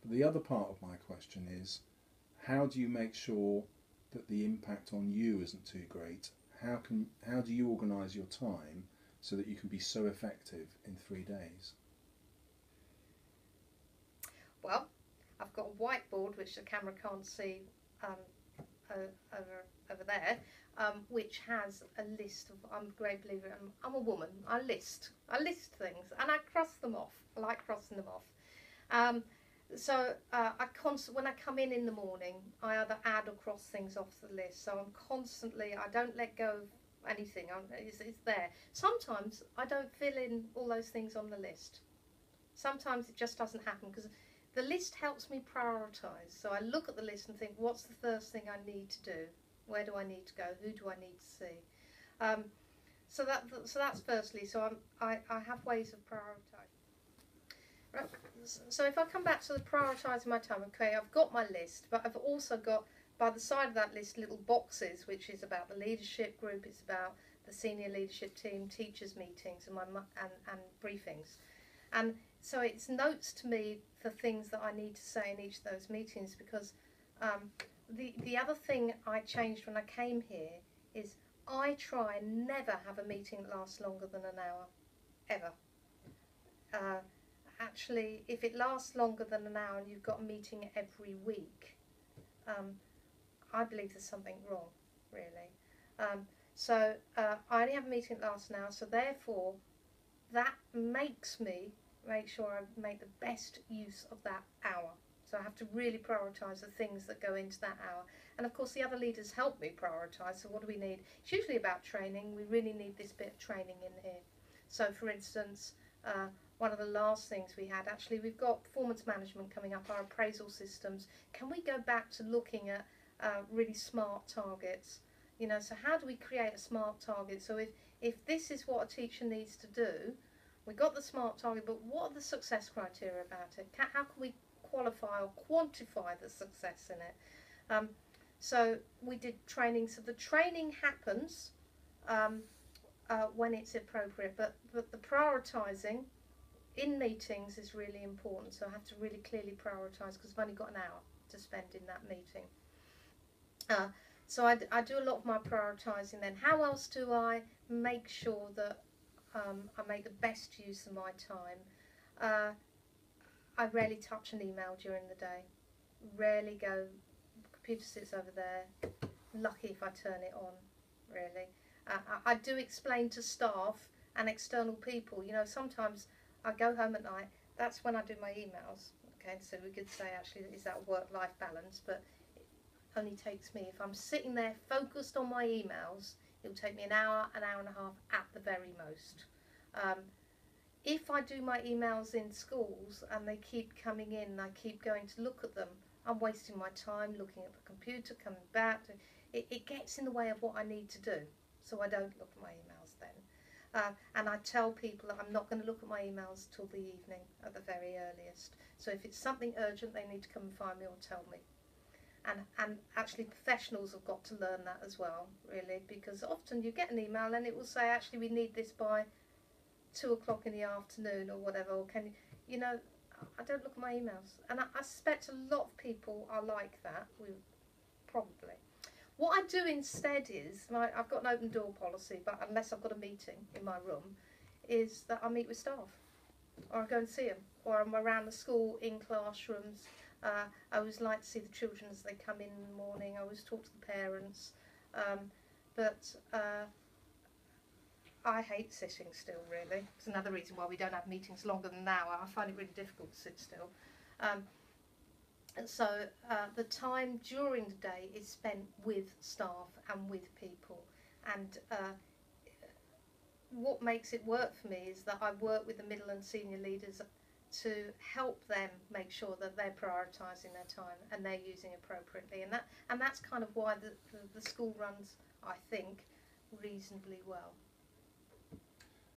But the other part of my question is, how do you make sure that the impact on you isn't too great? How do you organise your time so that you can be so effective in 3 days? Well, I've got a whiteboard which the camera can't see over there, which has a list of. I'm a great believer. I'm a woman. I list things and I cross them off. I like crossing them off. When I come in the morning, I either add or cross things off the list. So I'm constantly. I don't let go of anything. It's there. Sometimes I don't fill in all those things on the list. Sometimes it just doesn't happen because the list helps me prioritise. So I look at the list and think, what's the first thing I need to do? Where do I need to go? Who do I need to see? So that's firstly. So I have ways of prioritising. Right. So if I come back to the prioritising my time, okay, I've got my list, but I've also got by the side of that list little boxes, which is about the leadership group. It's about the senior leadership team, teachers' meetings, and briefings. And so it's notes to me for things that I need to say in each of those meetings, because the other thing I changed when I came here is I try and never have a meeting that lasts longer than an hour, ever. Actually, if it lasts longer than an hour and you've got a meeting every week, I believe there's something wrong, really. So I only have a meeting that lasts an hour, so therefore that makes me make sure I make the best use of that hour. So I have to really prioritise the things that go into that hour. And of course the other leaders help me prioritise. So what do we need? It's usually about training. We really need this bit of training in here. So for instance, one of the last things we had, actually we've got performance management coming up, our appraisal systems. Can we go back to looking at really smart targets? You know, so how do we create a smart target? So if this is what a teacher needs to do, we got the SMART target, but what are the success criteria about it? How can we qualify or quantify the success in it? So we did training. So the training happens when it's appropriate, but the prioritising in meetings is really important. So I have to really clearly prioritise because I've only got an hour to spend in that meeting. So I do a lot of my prioritising then. How else do I make sure that I make the best use of my time? I rarely touch an email during the day. Rarely go, computer sits over there. Lucky if I turn it on, really. I do explain to staff and external people. You know, sometimes I go home at night. That's when I do my emails. Okay, so we could say actually, is that work-life balance? But it only takes me, if I'm sitting there focused on my emails, it'll take me an hour and a half at the very most. If I do my emails in schools and they keep coming in and I keep going to look at them, I'm wasting my time looking at the computer, coming back. It gets in the way of what I need to do, so I don't look at my emails then. And I tell people that I'm not going to look at my emails till the evening at the very earliest. So if it's something urgent, they need to come and find me or tell me. And actually professionals have got to learn that as well, really, because often you get an email and it will say, actually, we need this by 2 o'clock in the afternoon or whatever, or can you know, I don't look at my emails. And I suspect a lot of people are like that, probably. What I do instead is, I've got an open door policy, but unless I've got a meeting in my room, is that I meet with staff, or I go and see them, or I'm around the school in classrooms. I always like to see the children as they come in the morning. I always talk to the parents, but I hate sitting still, really. It's another reason why we don't have meetings longer than an hour. I find it really difficult to sit still. And so the time during the day is spent with staff and with people. And what makes it work for me is that I work with the middle and senior leaders to help them make sure that they're prioritising their time and they're using appropriately. And that's kind of why the school runs, I think, reasonably well.